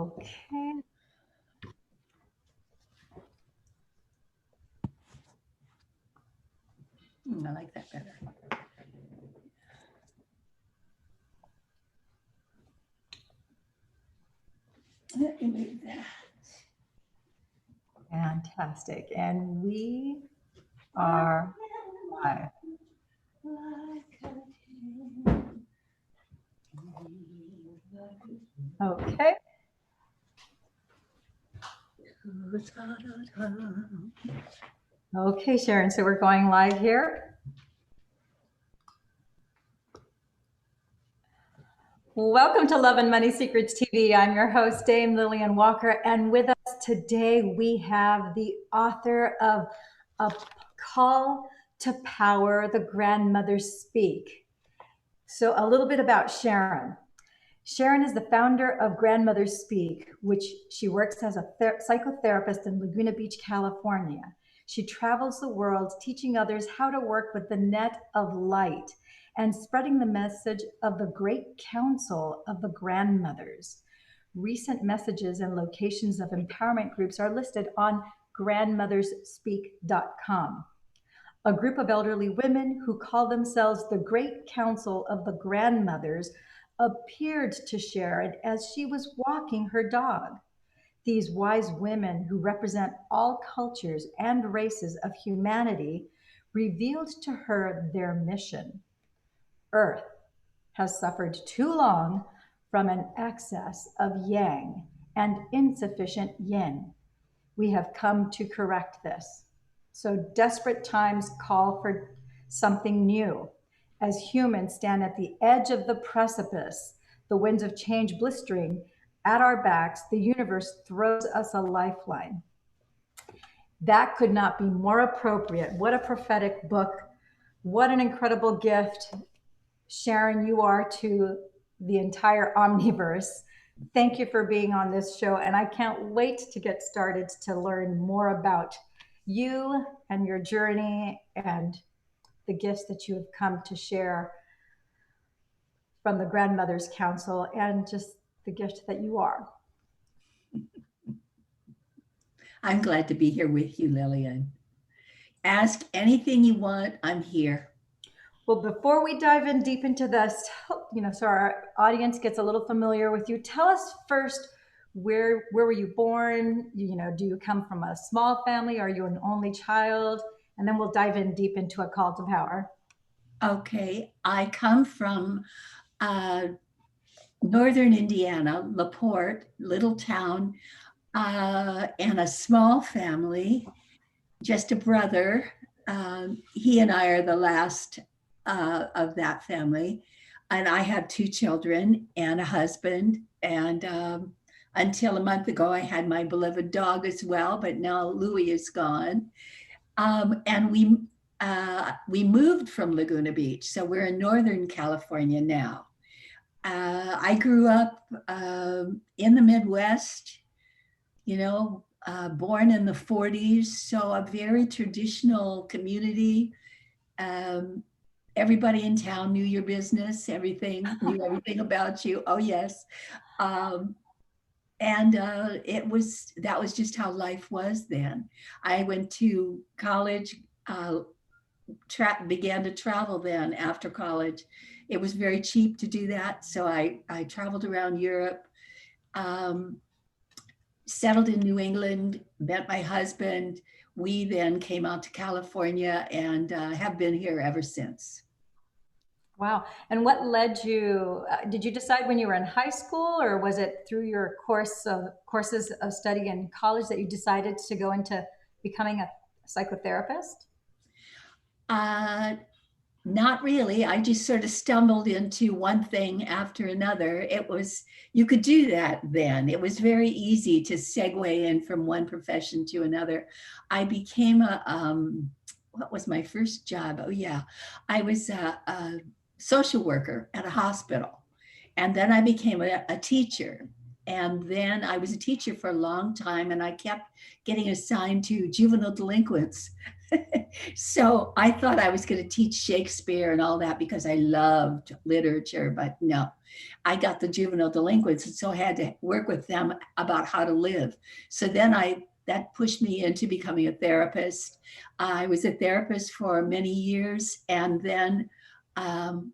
Okay. I like that better. Let me move that. Fantastic. And we are live. Okay. Okay, Sharon, so we're going live here. Welcome to Love and Money Secrets TV. I'm your host, Dame Lillian Walker, and with us today we have the author of A Call to Power, The Grandmothers Speak. So a little bit about Sharon. Sharon is the founder of Grandmothers Speak, which she works as a psychotherapist in Laguna Beach, California. She travels the world teaching others how to work with the net of light and spreading the message of the great council of the grandmothers. Recent messages and locations of empowerment groups are listed on grandmothersspeak.com. A group of elderly women who call themselves the Great Council of the Grandmothers appeared to Sharon as she was walking her dog. These wise women who represent all cultures and races of humanity revealed to her their mission. Earth has suffered too long from an excess of yang and insufficient yin. We have come to correct this. So desperate times call for something new. As humans stand at the edge of the precipice, the winds of change blistering at our backs, the universe throws us a lifeline. That could not be more appropriate. What a prophetic book. What an incredible gift, Sharon, you are to the entire omniverse. Thank you for being on this show, and I can't wait to get started to learn more about you and your journey and the gifts that you have come to share from the Grandmothers Council and just the gift that you are. I'm glad to be here with you, Lillian. Ask anything you want, I'm here. Well, before we dive in deep into this, so our audience gets a little familiar with you, tell us first, where were you born? Do you come from a small family? Are you an only child? And then we'll dive in deep into A Call to Power. Okay, I come from northern Indiana, LaPorte, little town, and a small family, just a brother. He and I are the last of that family. And I have 2 children and a husband. And until a month ago, I had my beloved dog as well, but now Louie is gone. And we moved from Laguna Beach. So we're in Northern California now. I grew up in the Midwest, born in the 40s. So a very traditional community. Everybody in town knew your business, knew everything about you. Oh, yes. And that was just how life was then. I went to college, began to travel then after college. It was very cheap to do that. So I traveled around Europe, settled in New England, met my husband. We then came out to California and have been here ever since. Wow. And what led you, did you decide when you were in high school, or was it through your courses of study in college that you decided to go into becoming a psychotherapist? Not really. I just sort of stumbled into one thing after another. You could do that then. It was very easy to segue in from one profession to another. I became what was my first job? Oh yeah, I was a social worker at a hospital. And then I became a teacher. And then I was a teacher for a long time, and I kept getting assigned to juvenile delinquents. So I thought I was going to teach Shakespeare and all that because I loved literature, but no, I got the juvenile delinquents. And so I had to work with them about how to live. So then that pushed me into becoming a therapist. I was a therapist for many years. And then um,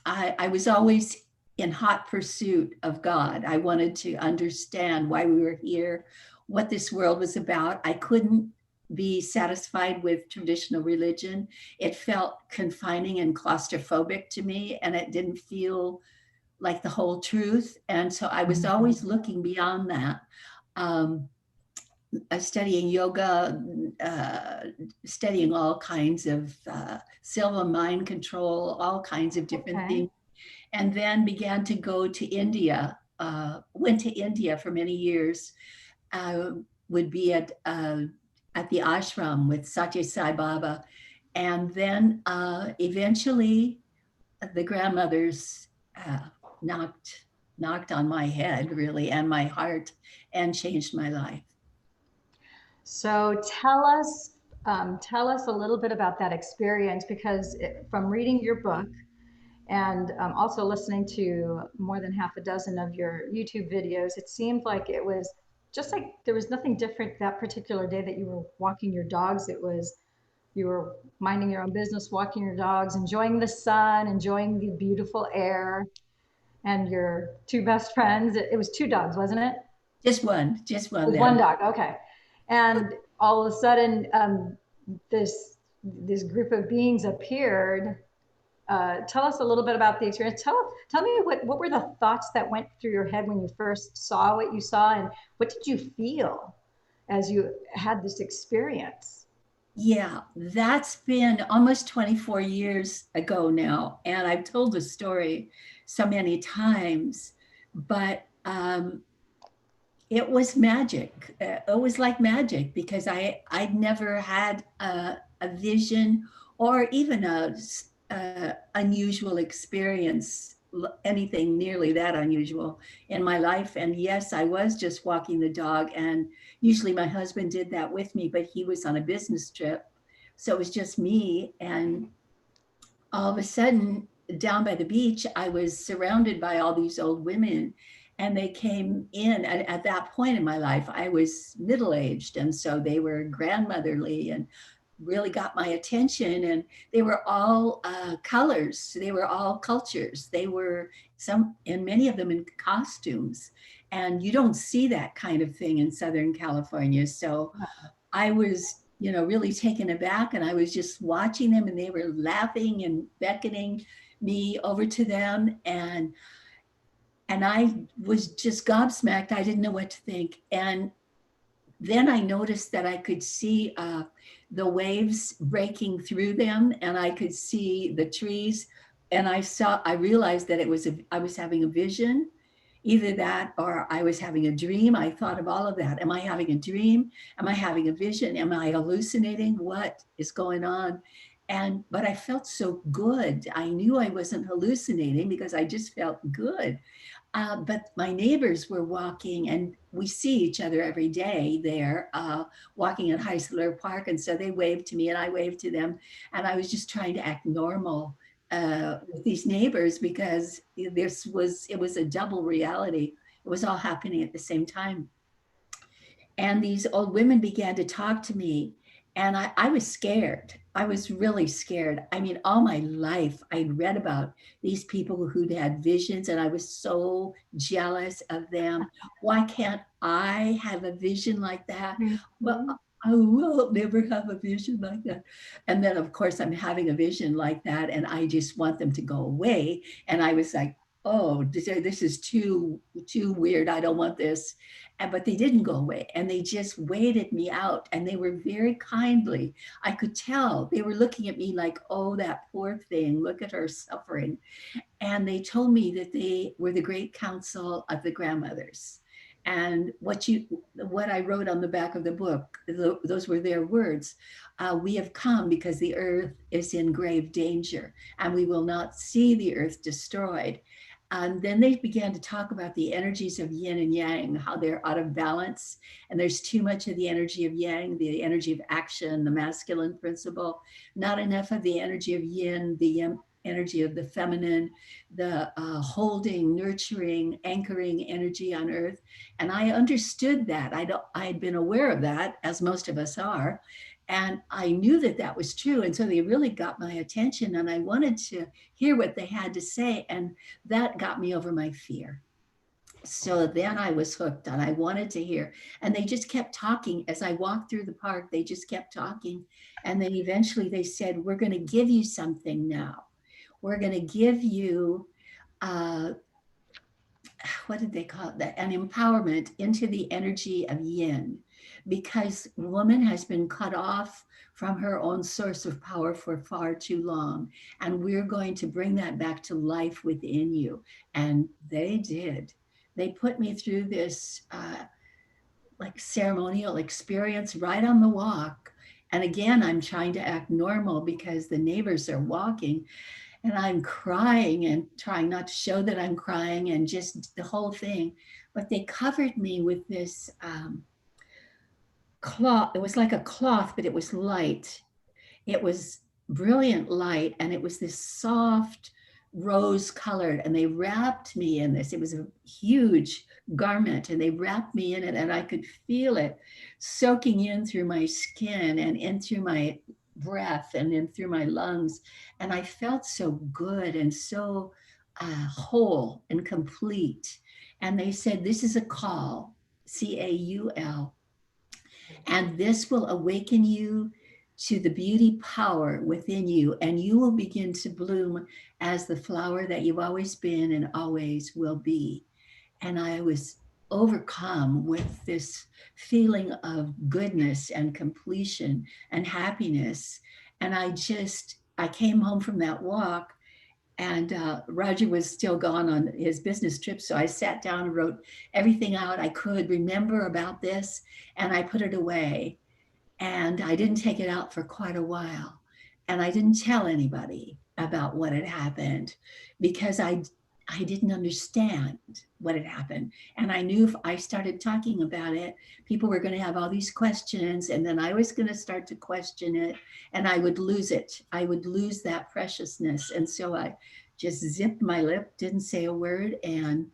I was always in hot pursuit of God. I wanted to understand why we were here, what this world was about. I couldn't be satisfied with traditional religion. It felt confining and claustrophobic to me, and it didn't feel like the whole truth. And so I was always looking beyond that. Um, Studying yoga, studying all kinds of silva mind control, all kinds of different Okay. things, and then began to go to India. Went to India for many years. Uh, would be at the ashram with Satya Sai Baba, and then eventually the grandmothers knocked knocked on my head really and my heart and changed my life. So tell us a little bit about that experience because from reading your book and also listening to more than half a dozen of your YouTube videos, it seemed like it was just like there was nothing different that particular day that you were walking your dogs. It was you were minding your own business, walking your dogs, enjoying the sun, enjoying the beautiful air, and your two best friends. It was two dogs, wasn't it? Just one With one then. dog, okay. And all of a sudden, this group of beings appeared. Tell us a little bit about the experience. Tell me what were the thoughts that went through your head when you first saw what you saw, and what did you feel as you had this experience? Yeah, that's been almost 24 years ago now. And I've told the story so many times, but it was magic. It was like magic because I'd never had a vision or even a unusual experience, anything nearly that unusual in my life. And yes, I was just walking the dog, and usually my husband did that with me, but he was on a business trip, so it was just me. And all of a sudden, down by the beach, I was surrounded by all these old women, and they came in. And at that point in my life, I was middle aged. And so they were grandmotherly and really got my attention. And they were all colors, they were all cultures. They were some, and many of them in costumes. And you don't see that kind of thing in Southern California. So I was, really taken aback, and I was just watching them, and they were laughing and beckoning me over to them. And I was just gobsmacked. I didn't know what to think. And then I noticed that I could see the waves breaking through them, and I could see the trees. And I realized that I was having a vision, either that or I was having a dream. I thought of all of that. Am I having a dream? Am I having a vision? Am I hallucinating? What is going on? But I felt so good. I knew I wasn't hallucinating because I just felt good. But my neighbors were walking, and we see each other every day there, walking at Heisler Park. And so they waved to me, and I waved to them. And I was just trying to act normal with these neighbors because it was a double reality. It was all happening at the same time. And these old women began to talk to me, and I was scared. I was really scared. I mean, all my life I'd read about these people who'd had visions, and I was so jealous of them. Why can't I have a vision like that? Well, Mhm. I will never have a vision like that. And then of course I'm having a vision like that, and I just want them to go away. And I was like, oh, this is too weird. I don't want this. But they didn't go away, and they just waited me out, and they were very kindly. I could tell they were looking at me like, oh, that poor thing, look at her suffering. And they told me that they were the great council of the grandmothers. And what I wrote on the back of the book, those were their words. We have come because the earth is in grave danger, and we will not see the earth destroyed. And then they began to talk about the energies of yin and yang, how they're out of balance. And there's too much of the energy of yang, the energy of action, the masculine principle, not enough of the energy of yin, the energy of the feminine, the holding, nurturing, anchoring energy on earth. And I understood that. I had been aware of that, as most of us are. And I knew that that was true. And so they really got my attention, and I wanted to hear what they had to say. And that got me over my fear. So then I was hooked and I wanted to hear. And they just kept talking as I walked through the park. They just kept talking. And then eventually they said, "We're going to give you something now. We're going to give you uh, what did they call it? An empowerment into the energy of yin, because woman has been cut off from her own source of power for far too long. And we're going to bring that back to life within you." And they did. They put me through this like ceremonial experience right on the walk. And again, I'm trying to act normal because the neighbors are walking, and I'm crying and trying not to show that I'm crying, and just the whole thing. But they covered me with this cloth. It was like a cloth, but it was light. It was brilliant light, and it was this soft rose colored, and they wrapped me in this. It was a huge garment, and they wrapped me in it, and I could feel it soaking in through my skin and in through my breath and in through my lungs. And I felt so good and so whole and complete. And they said, "This is a call, CAUL, and this will awaken you to the beauty power within you, and you will begin to bloom as the flower that you've always been and always will be." And I was overcome with this feeling of goodness and completion and happiness. And I came home from that walk, and Roger was still gone on his business trip. So I sat down and wrote everything out I could remember about this, and I put it away. And I didn't take it out for quite a while. And I didn't tell anybody about what had happened, because I didn't understand what had happened. And I knew if I started talking about it, people were going to have all these questions. And then I was going to start to question it, and I would lose it. I would lose that preciousness. And so I just zipped my lip, didn't say a word, and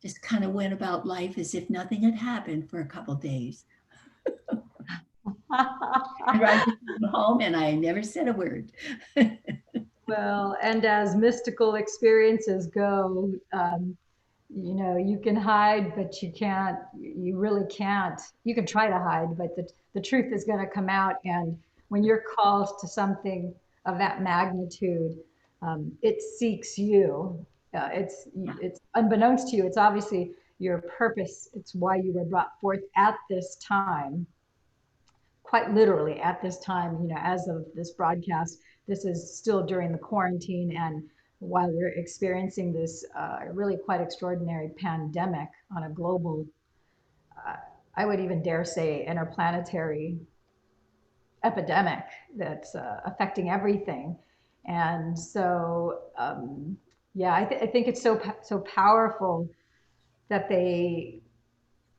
just kind of went about life as if nothing had happened for a couple of days. And Roger came home, and I never said a word. Well, and as mystical experiences go, you can hide, but you can't, you really can't. You can try to hide, but the truth is going to come out. And when you're called to something of that magnitude, it seeks you. It's unbeknownst to you. It's obviously your purpose. It's why you were brought forth at this time, quite literally at this time, as of this broadcast. This is still during the quarantine, and while we're experiencing this really quite extraordinary pandemic on a global, uh, I would even dare say, interplanetary epidemic that's affecting everything. And so, yeah, I think it's so powerful that they,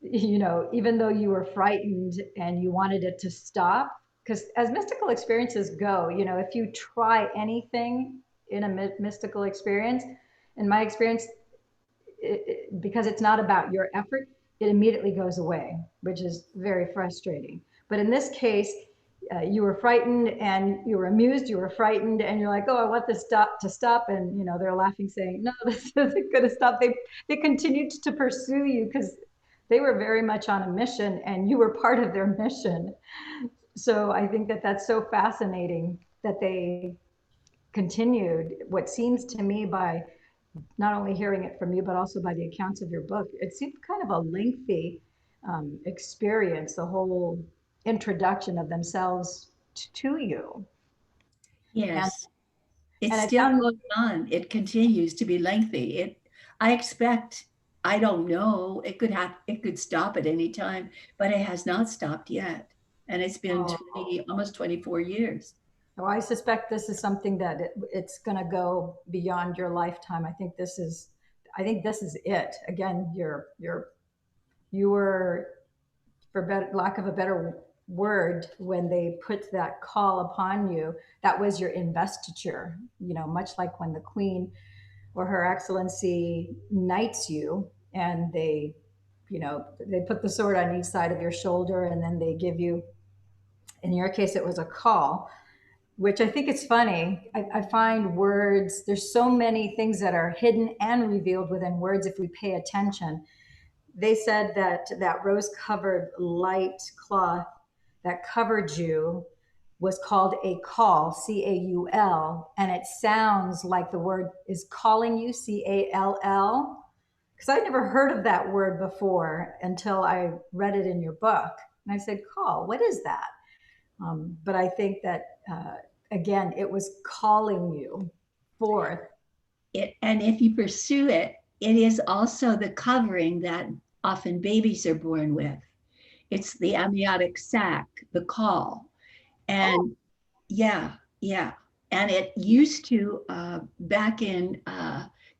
even though you were frightened and you wanted it to stop, because as mystical experiences go, if you try anything in a mystical experience, in my experience, because it's not about your effort, it immediately goes away, which is very frustrating. But in this case, you were frightened and you were amused, you were frightened, and you're like, "Oh, I want this to stop." And they're laughing, saying, "No, this isn't going to stop." They continued to pursue you because they were very much on a mission, and you were part of their mission. So I think that that's so fascinating that they continued. What seems to me, by not only hearing it from you, but also by the accounts of your book, it seemed kind of a lengthy experience, the whole introduction of themselves to you. And Yes, it's it still sounds, going on. It continues to be lengthy. I expect, I don't know, it could stop at any time, but it has not stopped yet. And it's been oh, 20, almost 24 years. well, I suspect this is something that it's going to go beyond your lifetime. I think this is, I think this is it. Again, you were, for better, lack of a better word, when they put that call upon you, that was your investiture. Much like when the Queen or Her Excellency knights you, and they put the sword on each side of your shoulder, and then they give you, in your case, it was a call, which I think it's funny. I find words, there's so many things that are hidden and revealed within words if we pay attention. They said that that rose covered light cloth that covered you was called a call, Caul, and it sounds like the word is calling you, Call. Because I never heard of that word before until I read it in your book. And I said, call, what is that? But I think that, again, it was calling you forth. And if you pursue it, it is also the covering that often babies are born with. It's the amniotic sac, the call. Oh, And yeah, yeah. And it used to, back in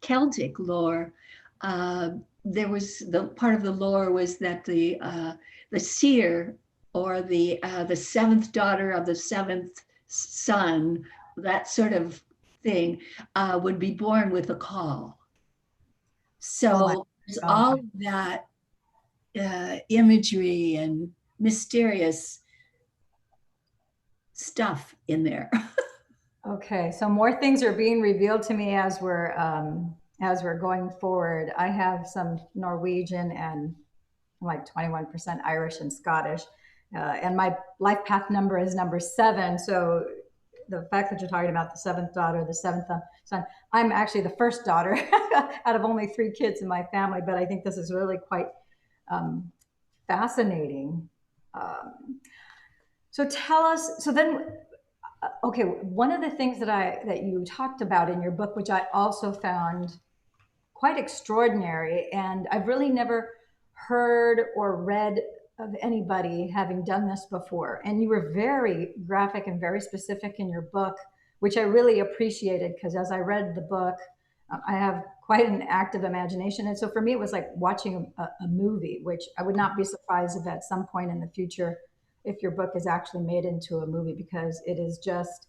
Celtic lore, there was the part of the lore was that the seer, or the seventh daughter of the seventh son, that sort of thing, would be born with a call. oh my So there's all God. of that imagery and mysterious stuff in there. Okay, so more things are being revealed to me as we're going forward. I have some Norwegian and like 21% Irish and Scottish, and my life path number is number 7. So the fact that you're talking about the seventh daughter, the seventh son, I'm actually the first daughter out of only 3 kids in my family. But I think this is really quite um, fascinating. So tell us. So then, okay, one of the things that you talked about in your book, which I also found quite extraordinary, and I've really never heard or read of anybody having done this before. And you were very graphic and very specific in your book, which I really appreciated, because as I read the book, I have quite an active imagination. And so for me, it was like watching a movie, which I would not be surprised if at some point in the future, if your book is actually made into a movie, because it is just,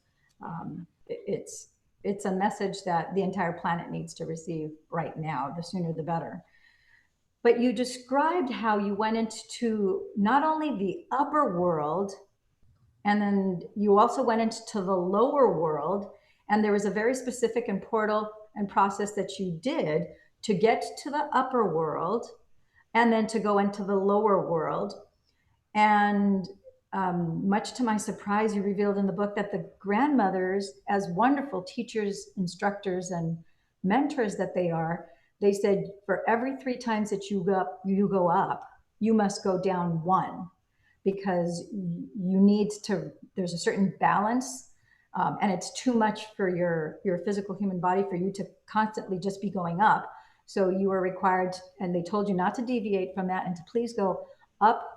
it's a message that the entire planet needs to receive right now. The sooner the better. But you described how you went into not only the upper world, and then you also went into the lower world. And there was a very specific and portal and process that you did to get to the upper world and then to go into the lower world. And much to my surprise, you revealed in the book that the grandmothers, as wonderful teachers, instructors, and mentors that they are, they said for every 3 times that you go up, you must go down 1, because you need to. There's a certain balance, and it's too much for your physical human body for you to constantly just be going up. So you were required, and they told you not to deviate from that, and to please go up,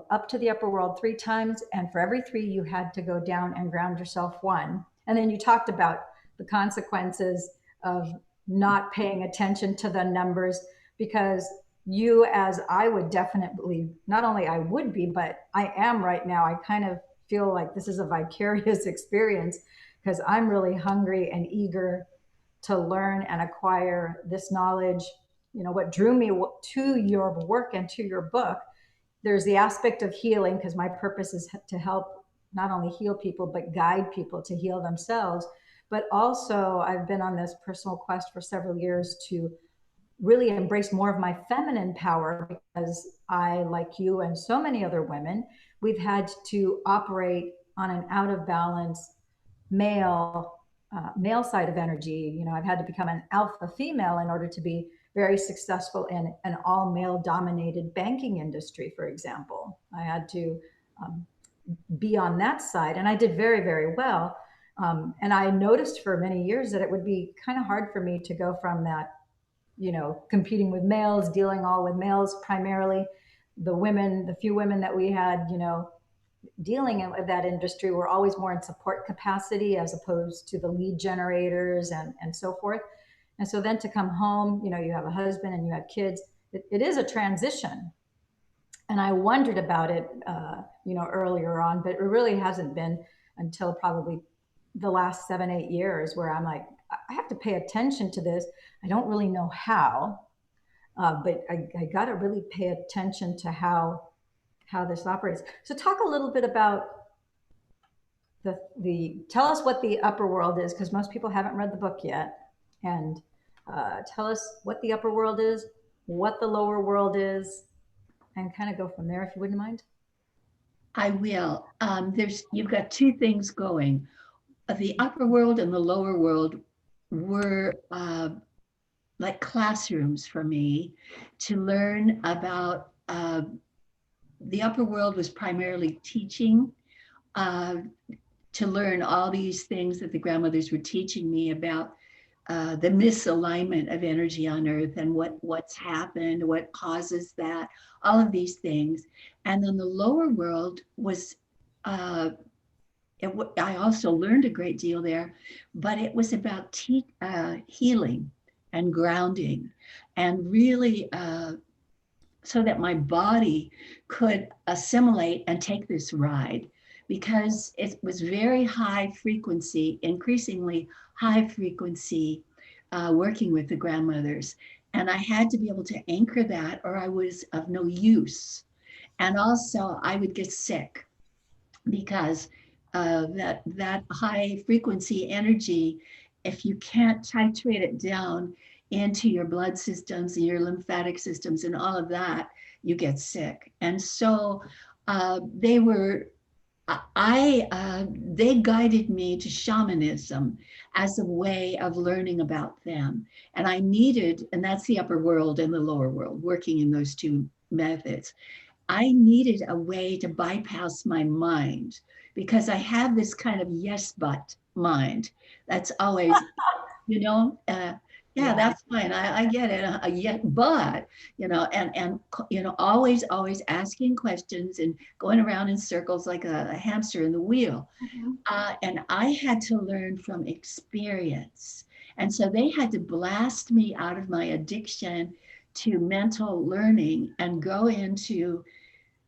up to the upper world 3 times. And for every 3, you had to go down and ground yourself 1. And then you talked about the consequences of not paying attention to the numbers, because you, as I would definitely, not only I would be, but I am right now, I kind of feel like this is a vicarious experience, because I'm really hungry and eager to learn and acquire this knowledge. What drew me to your work and to your book, there's the aspect of healing, because my purpose is to help not only heal people, but guide people to heal themselves. But also, I've been on this personal quest for several years to really embrace more of my feminine power, because I, like you and so many other women, we've had to operate on an out of balance male side of energy. I've had to become an alpha female in order to be very successful in an all male dominated banking industry, for example. I had to um, be on that side, and I did very, very well. And I noticed for many years that it would be kind of hard for me to go from that, competing with males, dealing all with males primarily. The few women that we had, dealing with that industry were always more in support capacity as opposed to the lead generators and so forth. And so then to come home, you have a husband and you have kids, it is a transition. And I wondered about it, earlier on, but it really hasn't been until probably the last 7, 8 years where I'm like, I have to pay attention to this. I don't really know how, but I got to really pay attention to how this operates. So talk a little bit about the tell us what the upper world is, because most people haven't read the book yet, and tell us what the upper world is, what the lower world is, and kind of go from there if you wouldn't mind. I will. You've got two things going. The upper world and the lower world were like classrooms for me to learn about. The upper world was primarily teaching, uh, to learn all these things that the grandmothers were teaching me about the misalignment of energy on earth and what's happened, what causes that, all of these things. And then the lower world was, I also learned a great deal there, but it was about healing and grounding, and really so that my body could assimilate and take this ride, because it was very high frequency, increasingly high frequency, working with the grandmothers. And I had to be able to anchor that or I was of no use. And also I would get sick because that high frequency energy, if you can't titrate it down into your blood systems and your lymphatic systems and all of that, you get sick. And so they were, they guided me to shamanism as a way of learning about them. And I needed, and that's the upper world and the lower world, working in those two methods. I needed a way to bypass my mind because I have this kind of yes, but mind that's always, you know, yeah, Yeah. that's fine. I get it. Yeah, but always asking questions and going around in circles like a hamster in the wheel. Mhm. And I had to learn from experience. And so they had to blast me out of my addiction to mental learning and go into,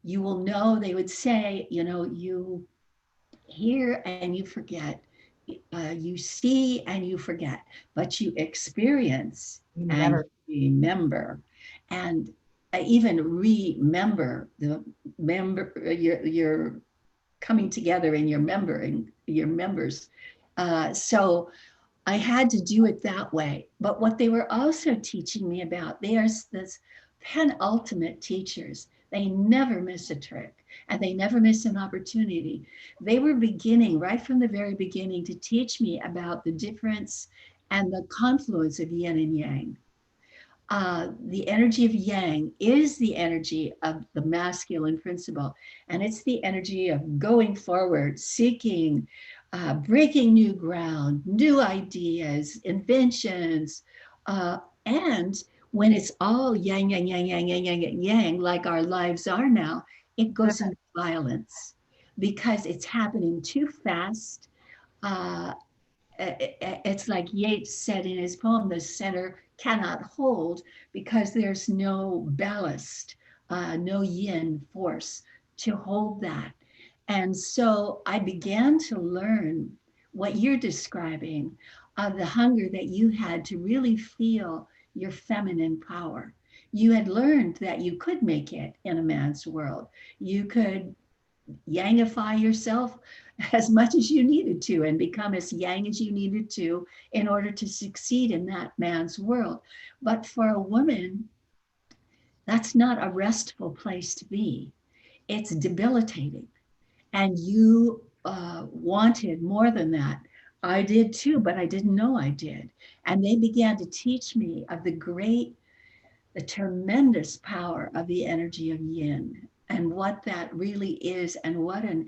you will know, they would say, you hear and you forget, you see and you forget, but you experience You and never. you remember. And I even remember the member, your coming together in your member your members. So I had to do it that way. But what they were also teaching me about, they are this penultimate teachers. They never miss a trick and they never miss an opportunity. They were beginning right from the very beginning to teach me about the difference and the confluence of yin and yang. The energy of yang is the energy of the masculine principle, and it's the energy of going forward, seeking, breaking new ground, new ideas, inventions, and when it's all yang, yang, yang, yang, yang, yang, yang, yang, like our lives are now, it goes into violence because it's happening too fast. Uh, it's like Yeats said in his poem, the center cannot hold because there's no ballast, no yin force to hold that. And so I began to learn what you're describing of the hunger that you had to really feel your feminine power. You had learned that you could make it in a man's world. You could yangify yourself as much as you needed to and become as yang as you needed to in order to succeed in that man's world. But for a woman, that's not a restful place to be. It's debilitating. And you wanted more than that. I did too, but I didn't know I did. And they began to teach me of the tremendous power of the energy of yin and what that really is and what an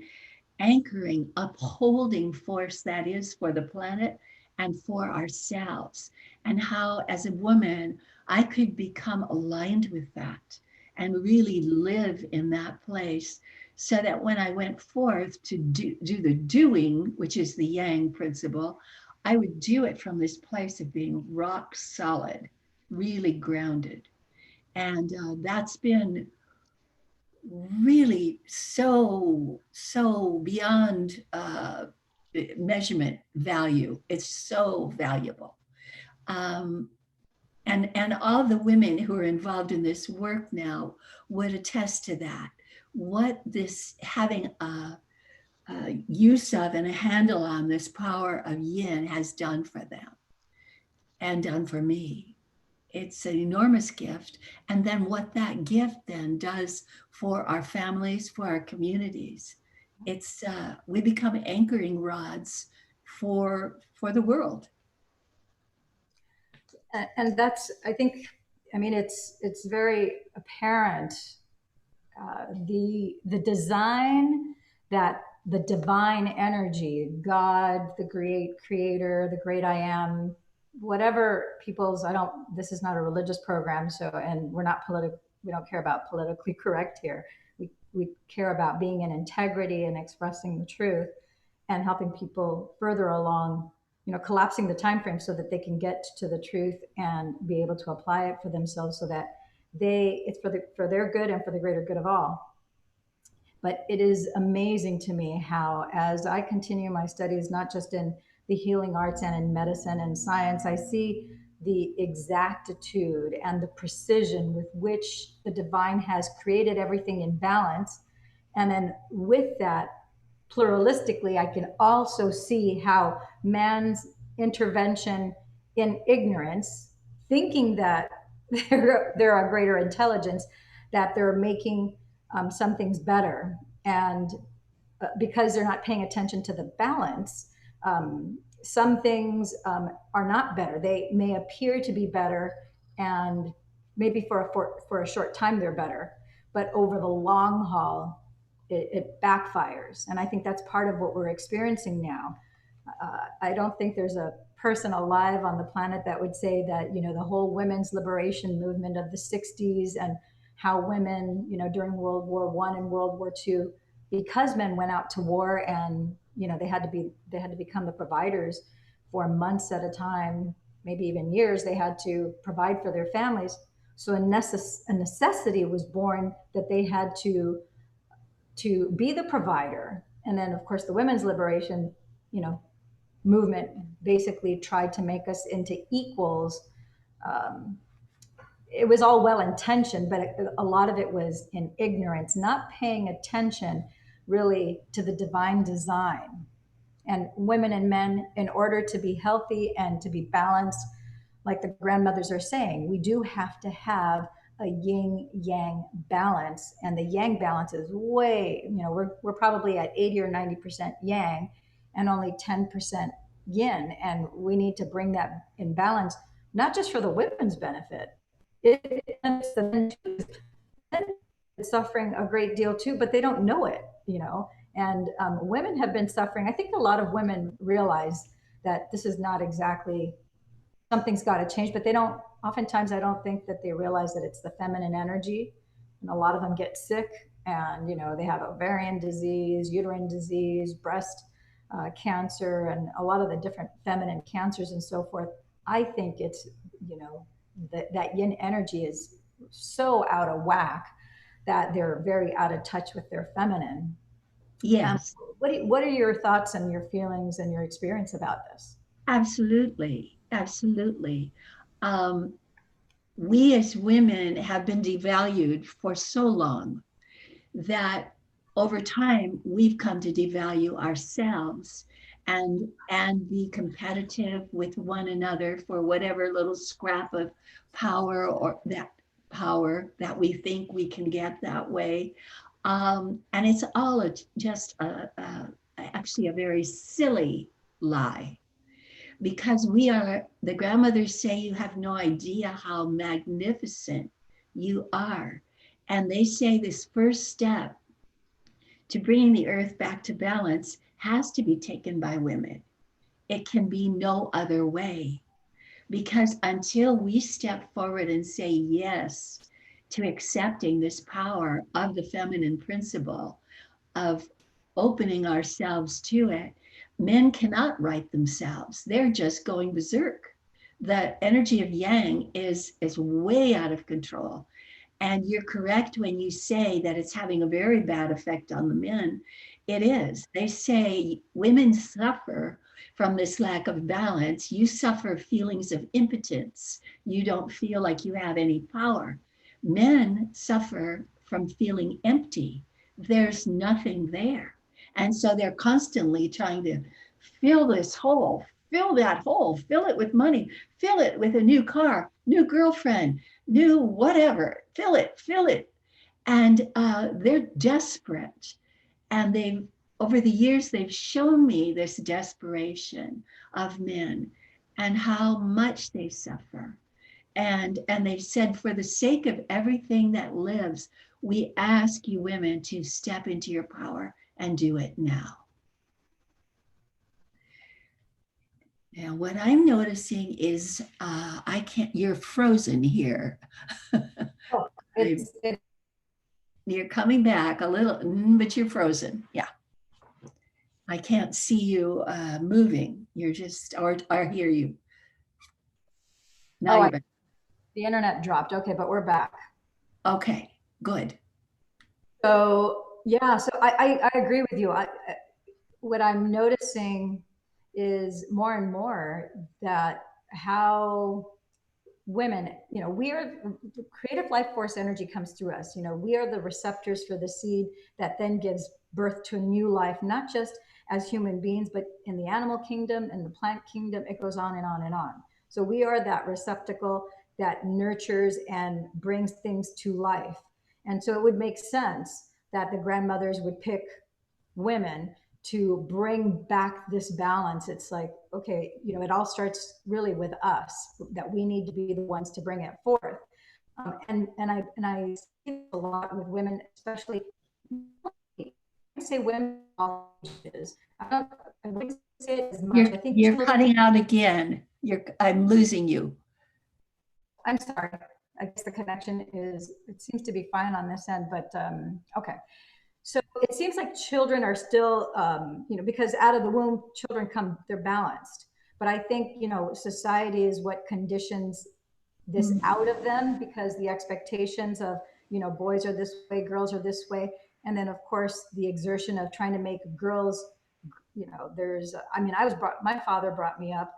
anchoring, upholding force that is for the planet and for ourselves. And how, as a woman, I could become aligned with that and really live in that place so that when I went forth to do the doing, which is the yang principle, I would do it from this place of being rock solid, really grounded. And that's been really so beyond measurement value. It's so valuable. Um, and all the women who are involved in this work now would attest to that. What this having a use of and a handle on this power of yin has done for them and done for me. It's an enormous gift. And then what that gift then does for our families, for our communities, it's we become anchoring rods for the world. And that's, I think, I mean, it's very apparent, the design that the divine energy, God, the great creator, the great I am, whatever people's, I don't, this is not a religious program, so, and we're not political, we don't care about politically correct here. We care about being in integrity and expressing the truth and helping people further along, collapsing the time frame so that they can get to the truth and be able to apply it for themselves, so that it's for their good and for the greater good of all. But it is amazing to me how, as I continue my studies, not just in the healing arts and in medicine and science, I see the exactitude and the precision with which the divine has created everything in balance. And then with that, pluralistically, I can also see how man's intervention in ignorance, thinking that they're a greater intelligence, that they're making some things better. And because they're not paying attention to the balance, some things are not better. They may appear to be better, and maybe for a short time they're better, but over the long haul, it backfires. And I think that's part of what we're experiencing now. I don't think there's a person alive on the planet that would say that, the whole women's liberation movement of the 60s, and how women, during World War I and World War II, because men went out to war, and they had to become the providers for months at a time, maybe even years. They had to provide for their families. So a necessity was born that they had to be the provider. And then, of course, the women's liberation, movement basically tried to make us into equals. Um, it was all well intentioned, but a lot of it was in ignorance, not paying attention really to the divine design. And women and men, in order to be healthy and to be balanced, like the grandmothers are saying, we do have to have a yin yang balance. And the yang balance is way, we're probably at 80 or 90% yang and only 10% yin. And we need to bring that in balance, not just for the women's benefit. It's the men too. Men suffering a great deal too, but they don't know it. And women have been suffering. I think a lot of women realize that this is not exactly, something's got to change, but they don't, oftentimes I don't think that they realize that it's the feminine energy. And a lot of them get sick, and they have ovarian disease, uterine disease, breast cancer, and a lot of the different feminine cancers and so forth. I think it's, that yin energy is so out of whack that they're very out of touch with their feminine. um, Yes, what are your thoughts and your feelings and your experience about this? absolutely, absolutely. Um, we as women have been devalued for so long that over time we've come to devalue ourselves and be competitive with one another for whatever little scrap of power, or that power that we think we can get that way. And it's all actually a very silly lie, because the grandmothers say you have no idea how magnificent you are. And they say this first step to bringing the earth back to balance has to be taken by women. It can be no other way, because until we step forward and say yes to accepting this power of the feminine principle, of opening ourselves to it, Men cannot right themselves. They're just going berserk. The energy of yang is way out of control. And you're correct when you say that it's having a very bad effect on the men. It is. They say women suffer from this lack of balance. You suffer feelings of impotence. You don't feel like you have any power. Men suffer from feeling empty. There's nothing there. And so they're constantly trying to fill this hole, fill that hole, fill it with money, fill it with a new car, new girlfriend, new whatever, fill it, fill it. And they're desperate. And they've, over the years, they've shown me this desperation of men and how much they suffer. And they've said, for the sake of everything that lives, we ask you women to step into your power and do it now. Now, what I'm noticing is I can't, you're frozen here. Oh, You're coming back a little, but you're frozen. Yeah. I can't see you moving. You're just, or hear you. Now oh, you're back. the internet dropped. Okay, but we're back. Okay, good. So yeah, so I agree with you. What I'm noticing is more and more that how women, we are creative life force energy comes through us. We are the receptors for the seed that then gives birth to a new life, not just as human beings, but in the animal kingdom and the plant kingdom. It goes on and on and on. So we are that receptacle that nurtures and brings things to life. And so it would make sense that the grandmothers would pick women to bring back this balance. It's like, okay, it all starts really with us, that we need to be the ones to bring it forth. And I see a lot with women, especially. I say women all ages. I wouldn't say it as much. I think You're children. cutting out again. I'm losing you. I'm sorry. I guess the connection is. It seems to be fine on this end, but okay. So it seems like children are still, because out of the womb, children come, they're balanced. But I think, society is what conditions this out of them, because the expectations of, boys are this way, girls are this way. And then, of course, the exertion of trying to make girls, my father brought me up,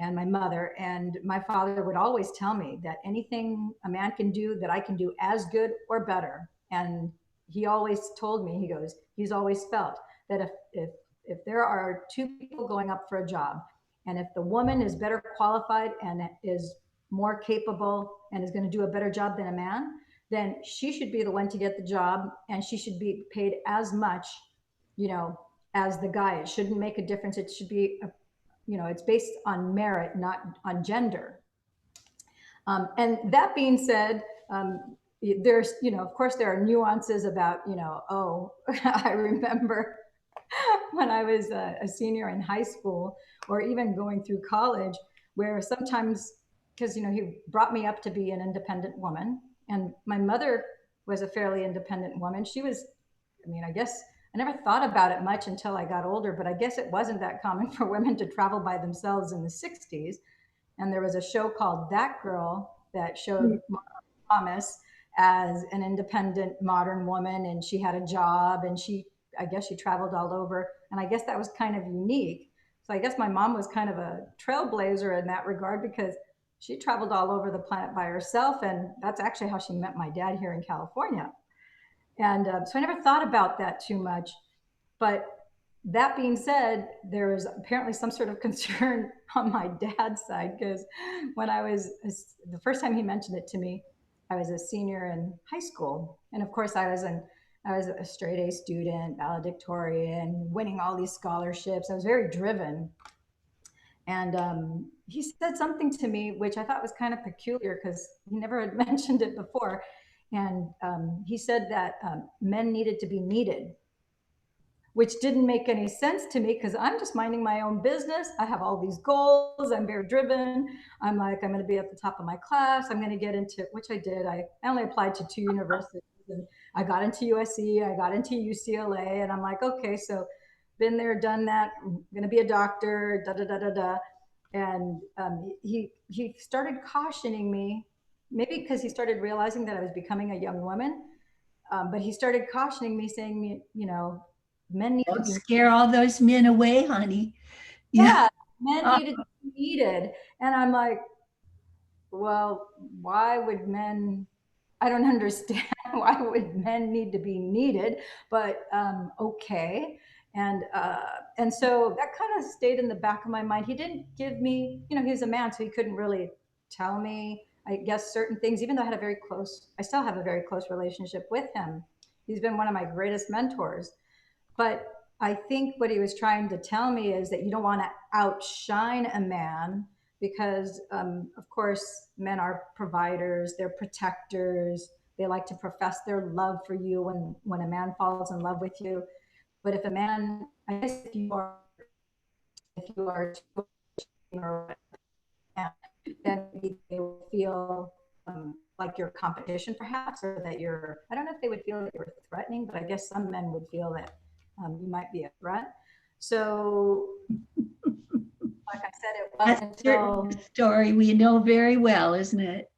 and my mother, and my father would always tell me that anything a man can do, that I can do as good or better. And he always told me, he's always felt that if there are two people going up for a job, and if the woman is better qualified and is more capable and is going to do a better job than a man, then she should be the one to get the job, and she should be paid as much, as the guy. It shouldn't make a difference. It should be it's based on merit, not on gender. And that being said, there's, of course, there are nuances about, I remember when I was a senior in high school, or even going through college, where sometimes, because, he brought me up to be an independent woman, and my mother was a fairly independent woman. She was, I guess I never thought about it much until I got older, but I guess it wasn't that common for women to travel by themselves in the 60s. And there was a show called That Girl that showed Thomas as an independent modern woman, and she had a job, and I guess she traveled all over. And I guess that was kind of unique. So I guess my mom was kind of a trailblazer in that regard, because she traveled all over the planet by herself. And that's actually how she met my dad here in California. And so I never thought about that too much. But that being said, there is apparently some sort of concern on my dad's side, because when the first time he mentioned it to me, I was a senior in high school. And of course, I was a straight A student, valedictorian, winning all these scholarships. I was very driven. And he said something to me, which I thought was kind of peculiar, because he never had mentioned it before. And he said that men needed to be needed, which didn't make any sense to me, because I'm just minding my own business. I have all these goals. I'm very driven. I'm like, I'm going to be at the top of my class. I'm going to get into, which I did. I only applied to 2 universities, and I got into USC. I got into UCLA, and I'm like, okay, so been there, done that. I'm going to be a doctor. Da da da da da. And he started cautioning me, maybe because he started realizing that I was becoming a young woman. But he started cautioning me, saying, you know, men need to Don't be, scare all those men away, honey. Yeah. yeah, men needed to be needed. And I'm like, well, why would men, I don't understand why would men need to be needed, but okay. And so that kind of stayed in the back of my mind. He didn't give me, you know, he was a man, so he couldn't really tell me, I guess, certain things, even though I had a very close, I still have a very close relationship with him. He's been one of my greatest mentors. But I think what he was trying to tell me is that you don't want to outshine a man because, of course, men are providers, they're protectors. They like to profess their love for you when a man falls in love with you. But if a man, I guess if you are too or then they will feel like your competition, perhaps, or that you're, I don't know if they would feel that you're threatening, but I guess some men would feel that you might be a threat. So, like I said, it That's wasn't certainly until, a story we know very well, isn't it?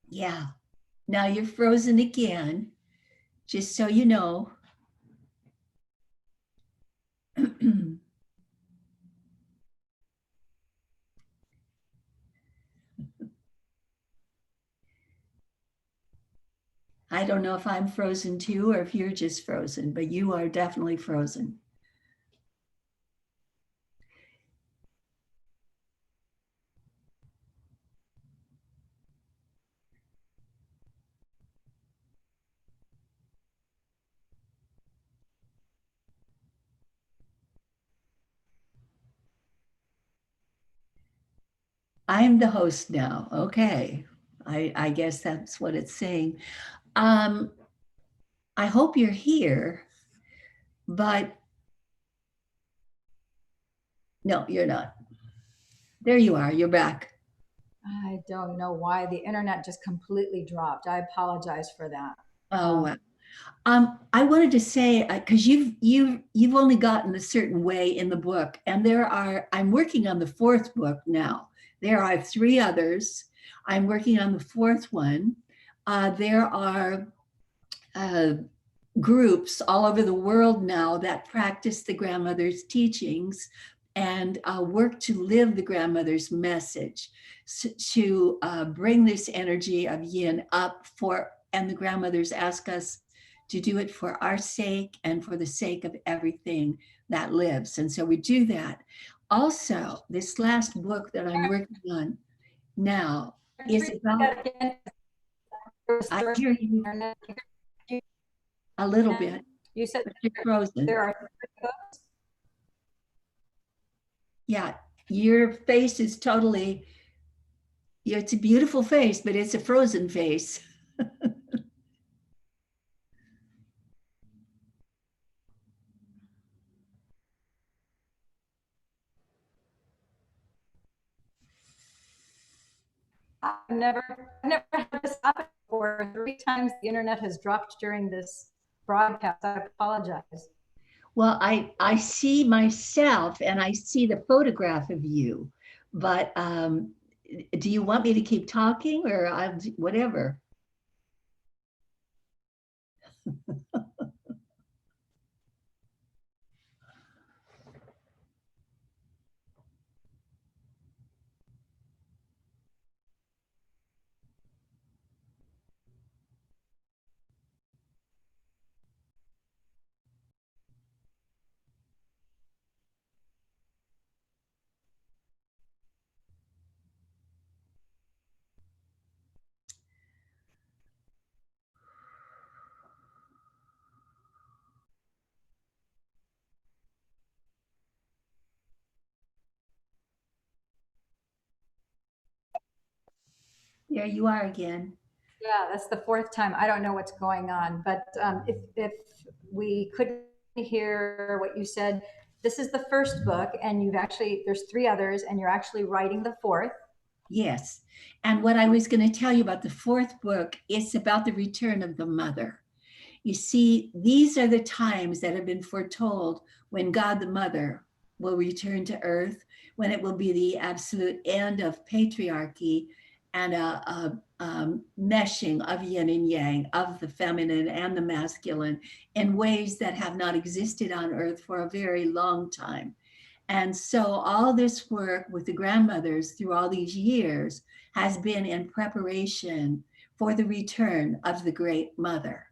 Yeah. Now you're frozen again, just so you know. I don't know if I'm frozen too or if you're just frozen, but you are definitely frozen. I'm the host now. Okay. I guess that's what it's saying. Um, I hope you're here, but no, you're not. There you are. You're back. I don't know why the internet just completely dropped. I apologize for that. Oh, Um, wow. I wanted to say because you've only gotten a certain way in the book, and I'm working on the fourth book now. There are three others. I'm working on the fourth one. There are uh, groups all over the world now that practice the grandmother's teachings and work to live the grandmother's message, to bring this energy of yin up for, and the grandmothers ask us to do it for our sake and for the sake of everything that lives. And so we do that. Also, this last book that I'm working on now is about, I hear you a little bit, you said but you're frozen. there are, Yeah, your face is totally, yeah, it's a beautiful face, but it's a frozen face. I've never had this happen before. 3 times the internet has dropped during this broadcast. I apologize. Well, I see myself and I see the photograph of you, but do you want me to keep talking or whatever? There you are again. Yeah, that's the fourth time. I don't know what's going on, but if we couldn't hear what you said, this is the first book, and you've actually there's three others, and you're actually writing the fourth. Yes. And what I was going to tell you about the fourth book, it's about the return of the mother. You see, these are the times that have been foretold when God the Mother will return to earth, when it will be the absolute end of patriarchy and a meshing of yin and yang, of the feminine and the masculine, in ways that have not existed on earth for a very long time. And so all this work with the grandmothers through all these years has been in preparation for the return of the Great Mother.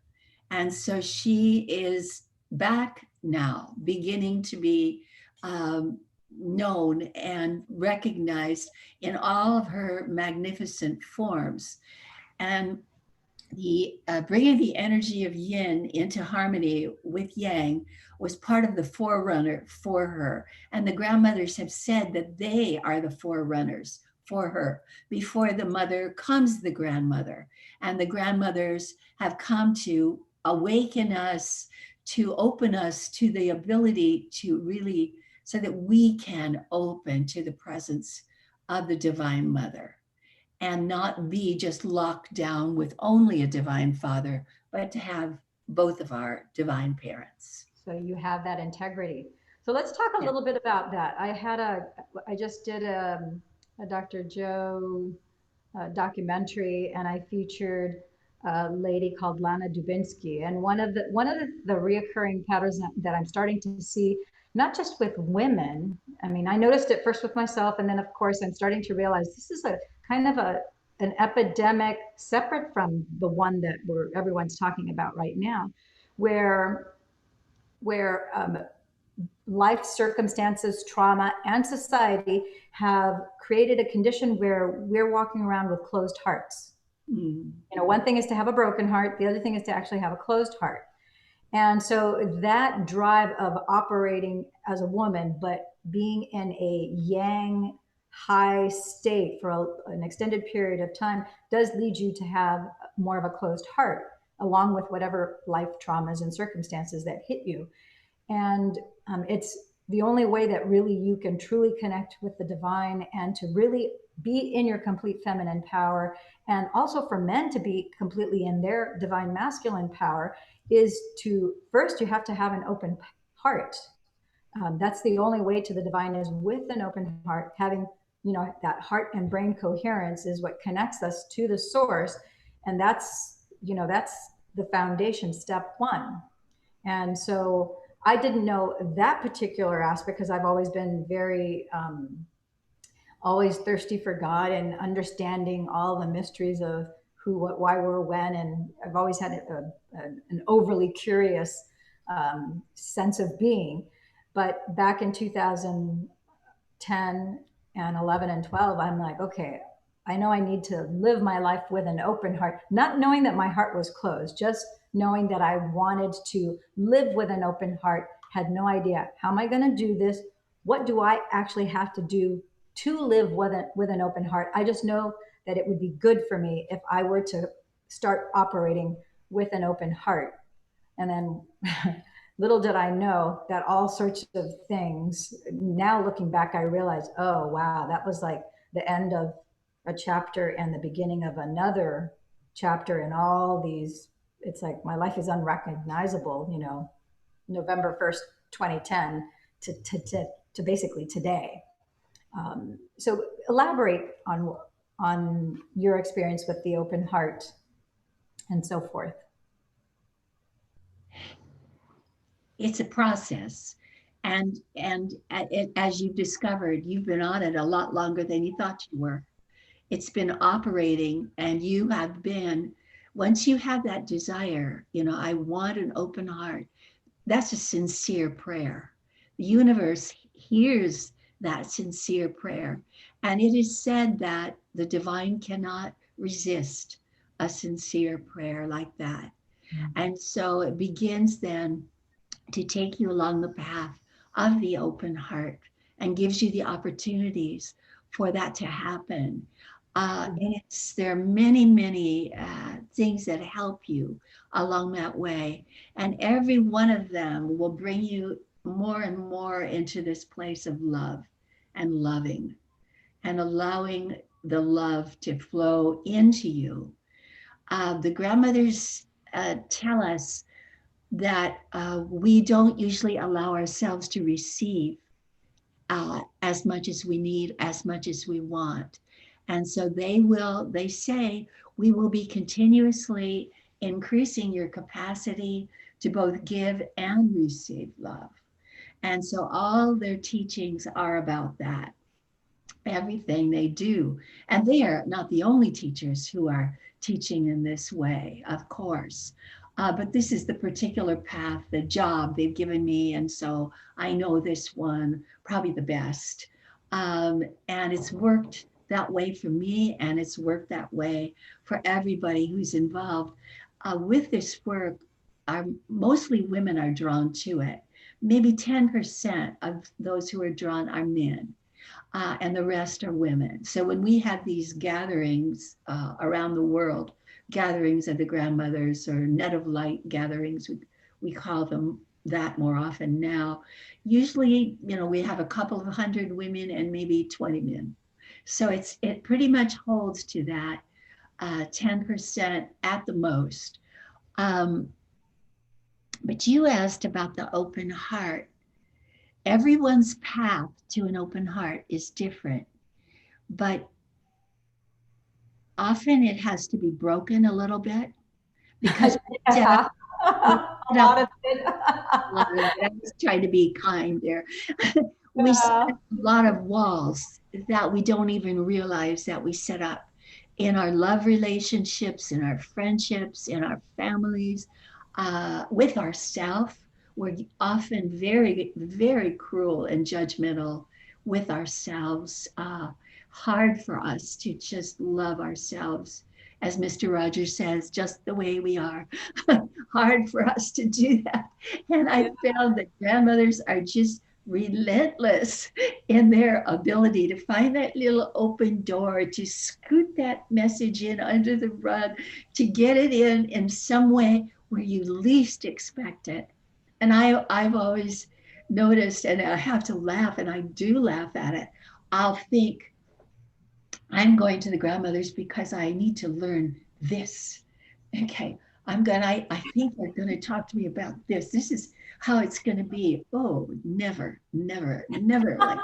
And so she is back now, beginning to be known and recognized in all of her magnificent forms. And the bringing the energy of yin into harmony with yang was part of the forerunner for her. And the grandmothers have said that they are the forerunners for her. Before the mother comes the grandmother. And the grandmothers have come to awaken us, to open us to the ability to really, so that we can open to the presence of the Divine Mother and not be just locked down with only a Divine Father, but to have both of our divine parents. So you have that integrity. So let's talk a Yeah. little bit about that. I just did a Dr. Joe documentary, and I featured a lady called Lana Dubinsky. And one of the reoccurring patterns that I'm starting to see, not just with women. I mean, I noticed it first with myself, and then of course I'm starting to realize this is a kind of an epidemic separate from the one that everyone's talking about right now, where where life circumstances, trauma, and society have created a condition where we're walking around with closed hearts. Mm. You know, one thing is to have a broken heart, the other thing is to actually have a closed heart. And so that drive of operating as a woman, but being in a yang high state for an extended period of time does lead you to have more of a closed heart, along with whatever life traumas and circumstances that hit you. And it's the only way that really you can truly connect with the divine and to really be in your complete feminine power. And also for men to be completely in their divine masculine power is to first, you have to have an open heart. That's the only way to the divine is with an open heart. Having, you know, that heart and brain coherence is what connects us to the source. And that's, you know, that's the foundation, step one. And so I didn't know that particular aspect because I've always been very, always thirsty for God and understanding all the mysteries of who, what, why, where, when. And I've always had an overly curious sense of being. But back in 2010 and 11 and 12, I'm like, okay, I know I need to live my life with an open heart, not knowing that my heart was closed, just knowing that I wanted to live with an open heart, had no idea how am I going to do this? What do I actually have to do to live with an open heart? I just know that it would be good for me if I were to start operating with an open heart. And then little did I know that all sorts of things, now looking back, I realized, oh, wow, that was like the end of a chapter and the beginning of another chapter and all these. It's like my life is unrecognizable, you know, November 1st, 2010 to basically today. So elaborate on your experience with the open heart and so forth. It's a process. And as you've discovered, you've been on it a lot longer than you thought you were. It's been operating, and you have been, once you have that desire, you know, I want an open heart, that's a sincere prayer. The universe hears that sincere prayer. And it is said that the divine cannot resist a sincere prayer like that. Mm-hmm. And so it begins then to take you along the path of the open heart and gives you the opportunities for that to happen. And there are many, many things that help you along that way. And every one of them will bring you more and more into this place of love and loving and allowing the love to flow into you. The grandmothers tell us that we don't usually allow ourselves to receive as much as we need, as much as we want. And so they say, we will be continuously increasing your capacity to both give and receive love. And so all their teachings are about that, everything they do. And they are not the only teachers who are teaching in this way, of course. But this is the particular path, the job they've given me. And so I know this one probably the best. And it's worked that way for me, and it's worked that way for everybody who's involved with this work. Mostly women are drawn to it. Maybe 10% of those who are drawn are men, and the rest are women. So when we have these gatherings around the world, gatherings of the grandmothers or net of light gatherings, we call them that more often now. Usually, we have a couple of hundred women and maybe 20 men. So it pretty much holds to that 10% at the most. Um, but you asked about the open heart. Everyone's path to an open heart is different, but often it has to be broken a little bit because Yeah. A lot of it. I was trying to be kind there. We set Yeah. up a lot of walls that we don't even realize that we set up in our love relationships, in our friendships, in our families, with ourselves. We're often very, very cruel and judgmental with ourselves. Hard for us to just love ourselves, as Mr. Rogers says, just the way we are. Hard for us to do that. And I found that grandmothers are just relentless in their ability to find that little open door, to scoot that message in under the rug, to get it in some way where you least expect it. And I've always noticed, and I have to laugh, and I do laugh at it. I'll think, I'm going to the grandmothers because I need to learn this. Okay, I think they're gonna talk to me about this. This is how it's gonna be. Oh, never, never, never. Like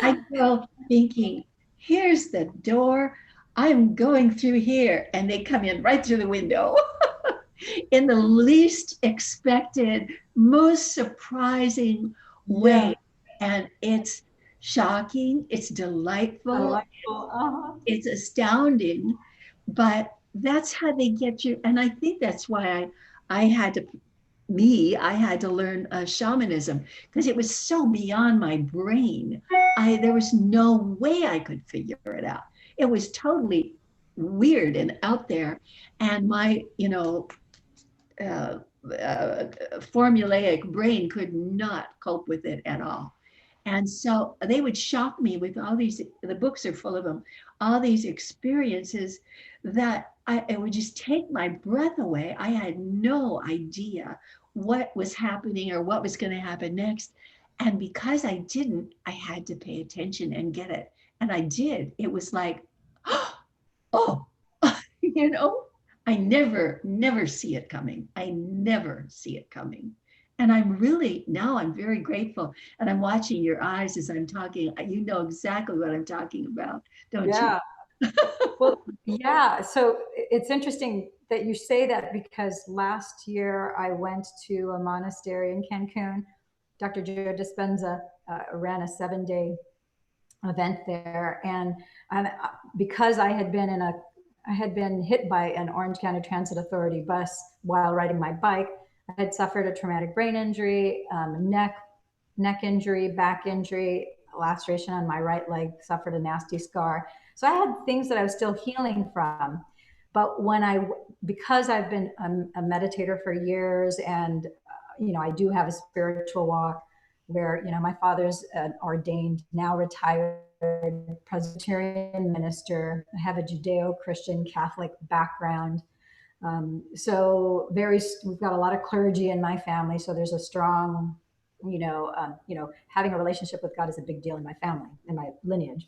I go thinking, here's the door. I'm going through here. And they come in right through the window in the least expected, most surprising Yeah. way. And it's shocking, it's delightful, Delightful. it's astounding, but that's how they get you. And I think that's why I had to, I had to learn shamanism because it was so beyond my brain. There was no way I could figure it out. It was totally weird and out there. And my, uh, formulaic brain could not cope with it at all. And so they would shock me with all these, the books are full of them, all these experiences that it would just take my breath away. I had no idea what was happening or what was going to happen next. And because I didn't, I had to pay attention and get it. And I did. It was like, oh, you know, I never see it coming. I never see it coming. And now I'm very grateful. And I'm watching your eyes as I'm talking. You know exactly what I'm talking about, don't you? Yeah. Well, yeah. So it's interesting that you say that because last year I went to a monastery in Cancun. Dr. Joe Dispenza ran a 7-day event there, and because I had been hit by an Orange County Transit Authority bus while riding my bike. I had suffered a traumatic brain injury, neck injury, back injury, laceration on my right leg, suffered a nasty scar. So I had things that I was still healing from. But because I've been a meditator for years, and I do have a spiritual walk where my father's an ordained, now retired Presbyterian minister. I have a Judeo-Christian Catholic background. So we've got a lot of clergy in my family. So there's a strong, having a relationship with God is a big deal in my family, in my lineage.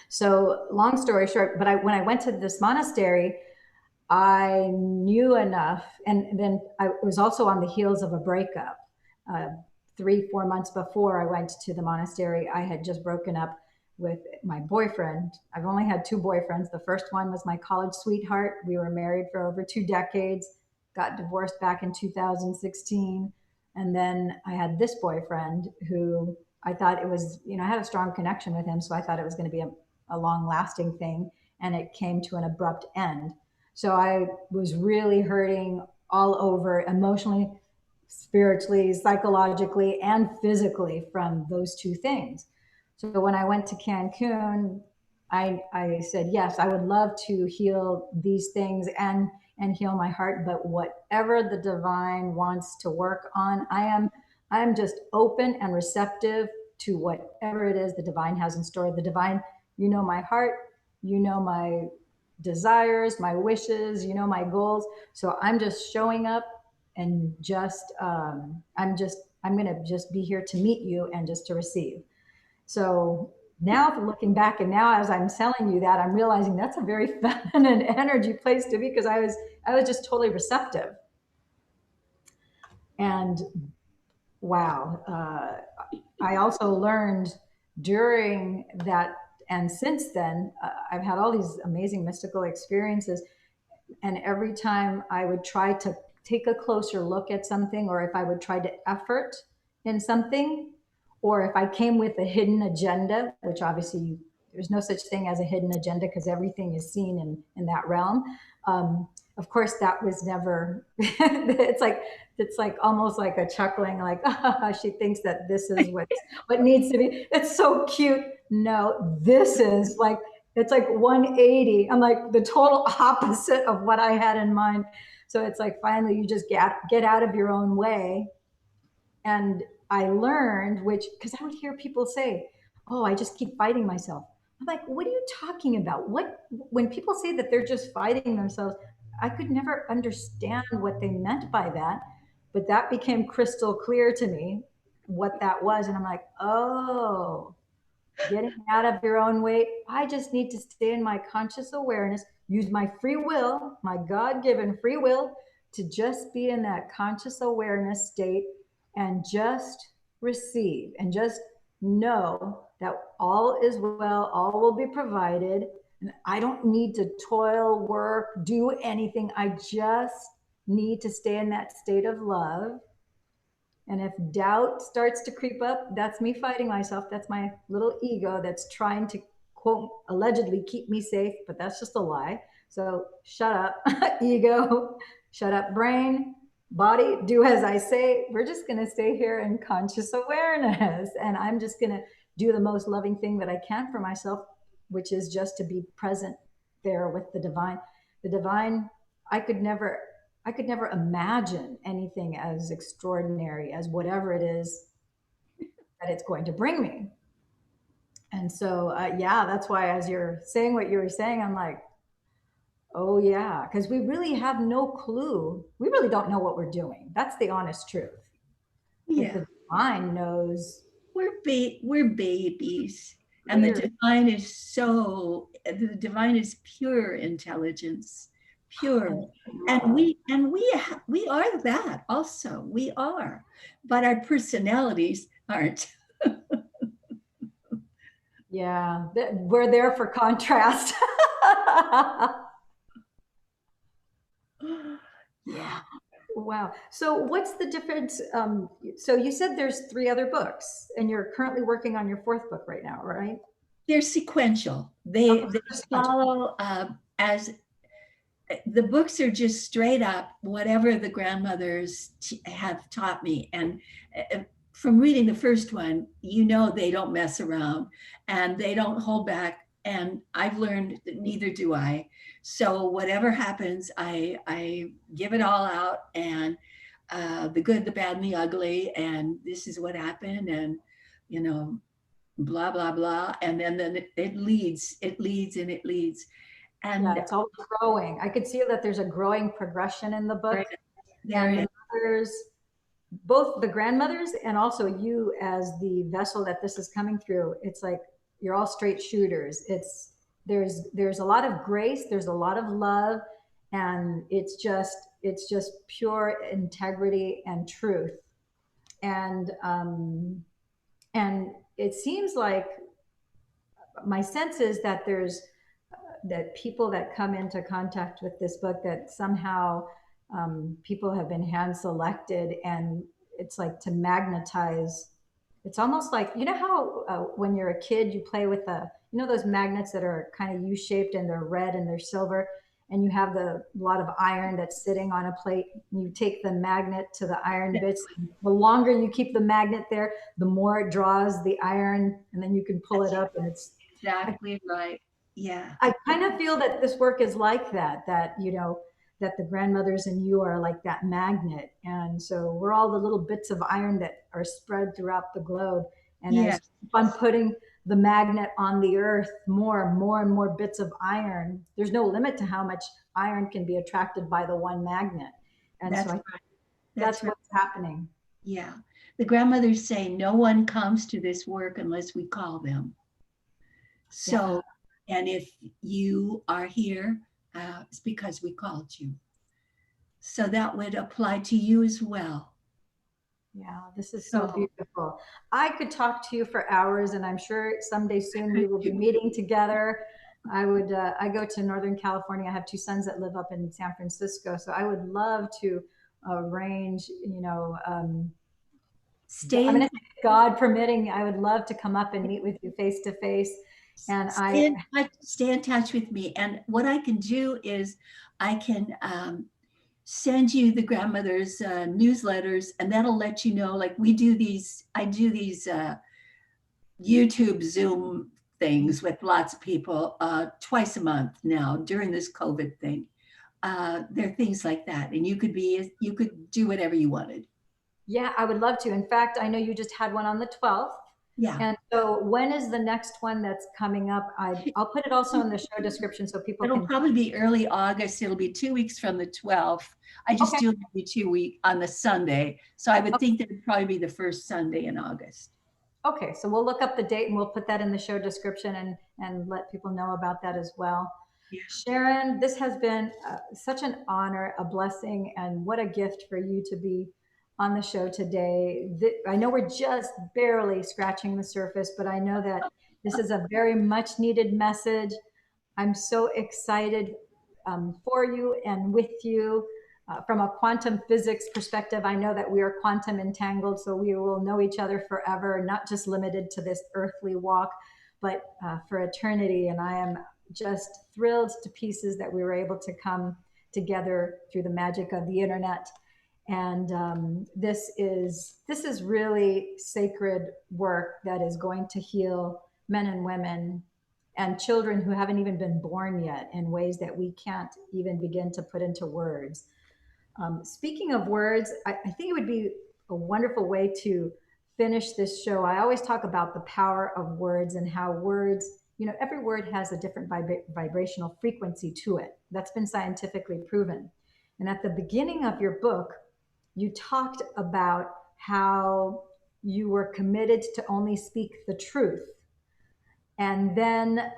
So long story short, but when I went to this monastery, I knew enough. And then I was also on the heels of a breakup. Uh, 3, 4 months before I went to the monastery, I had just broken up with my boyfriend. I've only had two boyfriends. The first one was my college sweetheart. We were married for over 2 decades, got divorced back in 2016. And then I had this boyfriend who I thought it was, I had a strong connection with him. So I thought it was going to be a long lasting thing. And it came to an abrupt end. So I was really hurting all over emotionally, spiritually, psychologically, and physically from those two things. So when I went to Cancun, I said, yes, I would love to heal these things and heal my heart, but whatever the divine wants to work on, I am just open and receptive to whatever it is the divine has in store. The divine, my heart, my desires, my wishes, my goals. So I'm just showing up and I'm going to just be here to meet you and just to receive. So now looking back, and now as I'm telling you that, I'm realizing that's a very feminine energy place to be, because I was just totally receptive. And wow, I also learned during that, and since then, I've had all these amazing mystical experiences. And every time I would try to take a closer look at something, or if I would try to effort in something, or if I came with a hidden agenda, which obviously there's no such thing as a hidden agenda because everything is seen in that realm. Of course, that was never. it's like almost like a chuckling, like she thinks that this is what needs to be. It's so cute. No, this is like it's like 180. I'm like the total opposite of what I had in mind. So it's like finally you just get out of your own way. And I learned, which, because I would hear people say, oh, I just keep fighting myself. I'm like, what are you talking about? When people say that they're just fighting themselves, I could never understand what they meant by that. But that became crystal clear to me what that was. And I'm like, oh, getting out of your own way. I just need to stay in my conscious awareness, use my free will, my God given free will, to just be in that conscious awareness state and just receive and just know that all is well, all will be provided. And I don't need to toil, work, do anything. I just need to stay in that state of love. And if doubt starts to creep up, that's me fighting myself. That's my little ego that's trying to, quote, allegedly keep me safe, but that's just a lie. So shut up, ego, shut up, brain, body, do as I say. We're just going to stay here in conscious awareness. And I'm just going to do the most loving thing that I can for myself, which is just to be present there with the divine. The divine, I could never I could never imagine anything as extraordinary as whatever it is that it's going to bring me. And so, yeah, that's why as you're saying what you were saying, I'm like, oh, yeah, because we really have no clue. We really don't know what we're doing. That's the honest truth. But Yeah, the divine knows we're babies, and we're, the divine is pure intelligence, pure, and we are that also. We are, but our personalities aren't. yeah, we're there for contrast. Yeah, Wow. So what's the difference? So you said there's three other books and you're currently working on your fourth book right now, right? they're sequential. Okay, They so there's a bunch. follow as the books are just straight up whatever the grandmothers have taught me. And from reading the first one, they don't mess around and they don't hold back. And I've learned that neither do I. So whatever happens, I give it all out, and the good, the bad, and the ugly. And this is what happened. And, you know, blah, blah, blah. And then it leads, and it leads. Yeah, And it's always growing. I could see that there's a growing progression in the book, there, there and is. the mothers, both the grandmothers and also you as the vessel that this is coming through. It's like you're all straight shooters. There's a lot of grace, there's a lot of love, and it's just pure integrity and truth. And um, and it seems like my sense is that there's that people that come into contact with this book, that somehow people have been hand selected, and it's like to magnetize. It's almost like, you know how when you're a kid you play with those magnets that are kind of U-shaped and they're red and they're silver, and you have the lot of iron that's sitting on a plate, and you take the magnet to the iron bits. The longer you keep the magnet there, the more it draws the iron, and then you can pull it That's up, and it's exactly right. Yeah. I kind of feel that this work is like that the grandmothers and you are like that magnet. And so we're all the little bits of iron that are spread throughout the globe. And as Yes, we keep on putting the magnet on the earth, more and more bits of iron, there's no limit to how much iron can be attracted by the one magnet. And so that's I think right. That's that's right. what's happening. Yeah. The grandmothers say no one comes to this work unless we call them. Yeah. So, and if you are here, it's because we called you. So that would apply to you as well. Yeah, this is so So, beautiful. I could talk to you for hours, and I'm sure someday soon we will be meeting together. I go to Northern California. I have two sons that live up in San Francisco, so I would love to arrange, stay I'm in going to say, God permitting, I would love to come up and meet with you face to face. And stay in touch with me. And what I can do is I can send you the grandmother's newsletters, and that'll let you know. Like I do these YouTube Zoom things with lots of people twice a month now during this COVID thing. There are things like that, and you could do whatever you wanted. yeah, I would love to. In fact, I know you just had one on the 12th. Yeah. And so when is the next one that's coming up? I'll put it also in the show description so people It'll can. probably be early August. It'll be 2 weeks from the 12th. I just Okay. do it every 2 week on the Sunday. So I would think that it'd probably be the first Sunday in August. Okay, so we'll look up the date and we'll put that in the show description and let people know about that as well. Yeah. Sharon, this has been such an honor, a blessing, and what a gift for you to be on the show today. I know we're just barely scratching the surface, but I know that this is a very much needed message. I'm so excited for you and with you. From a quantum physics perspective, I know that we are quantum entangled, so we will know each other forever, not just limited to this earthly walk, but for eternity. And I am just thrilled to pieces that we were able to come together through the magic of the internet. And this is really sacred work that is going to heal men and women and children who haven't even been born yet in ways that we can't even begin to put into words. Speaking of words, I think it would be a wonderful way to finish this show. I always talk about the power of words and how words, every word has a different vibrational frequency to it. That's been scientifically proven. And at the beginning of your book, you talked about how you were committed to only speak the truth. And then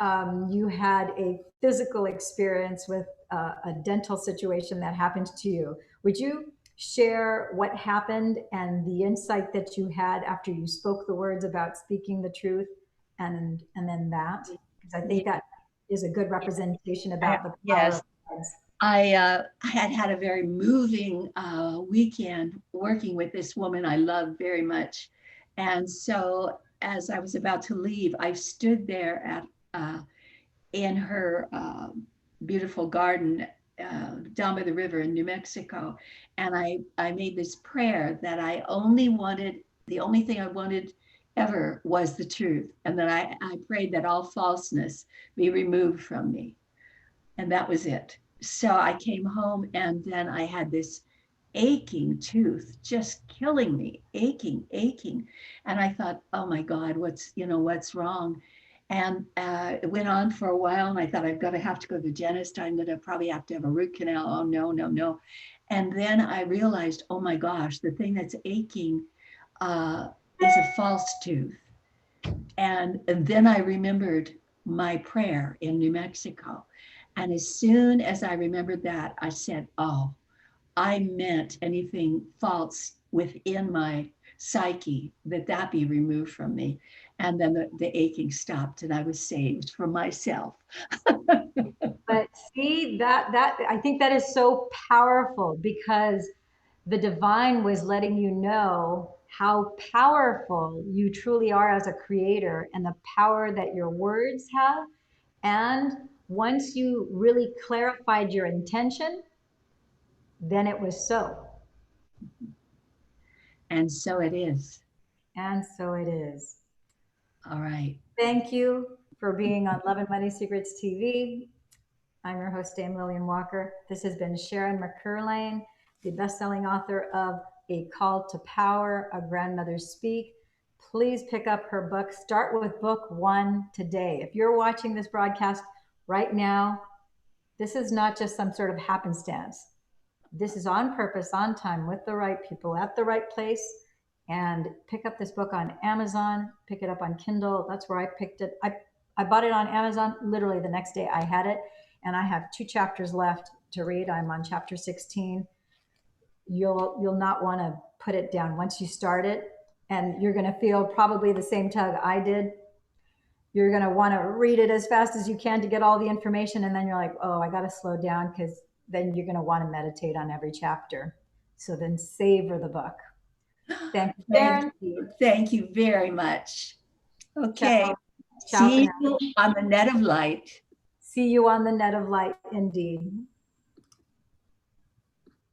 you had a physical experience with a dental situation that happened to you. Would you share what happened and the insight that you had after you spoke the words about speaking the truth, and then that? Because I Yeah. think that is a good representation about the power Yes. of words. I had had a very moving weekend working with this woman I love very much. And so as I was about to leave, I stood there in her beautiful garden down by the river in New Mexico. And I made this prayer that the only thing I wanted ever was the truth. And that I prayed that all falseness be removed from me. And that was it. So I came home, and then I had this aching tooth just killing me, aching. And I thought, oh my God, what's wrong? And it went on for a while, and I thought, I've got to have to go to the dentist. I'm going to probably have to have a root canal. Oh, no, no, no. And then I realized, oh my gosh, the thing that's aching is a false tooth. And then I remembered my prayer in New Mexico. And as soon as I remembered that, I said, oh, I meant anything false within my psyche, that be removed from me. And then the aching stopped and I was saved from myself. But see, that I think that is so powerful because the divine was letting you know how powerful you truly are as a creator and the power that your words have. And once you really clarified your intention, then it was so. And so it is. And so it is. All right. Thank you for being on Love and Money Secrets TV. I'm your host, Dame Lillian Walker. This has been Sharon McErlane, the best-selling author of A Call to Power, A Grandmother's Speak. Please pick up her book. Start with book 1 today. If you're watching this broadcast right now, this is not just some sort of happenstance. This is on purpose, on time, with the right people, at the right place. And pick up this book on Amazon, pick it up on Kindle. That's where I picked it. I bought it on Amazon literally the next day I had it. And I have 2 chapters left to read. I'm on chapter 16. You'll not want to put it down once you start it. And you're going to feel probably the same tug I did. You're going to want to read it as fast as you can to get all the information. And then you're like, oh, I got to slow down because then you're going to want to meditate on every chapter. So then savor the book. Thank you, Sharon. Thank you. Thank you very much. Okay. Ciao. Ciao for See now. you on the net of light. See you on the net of light, indeed.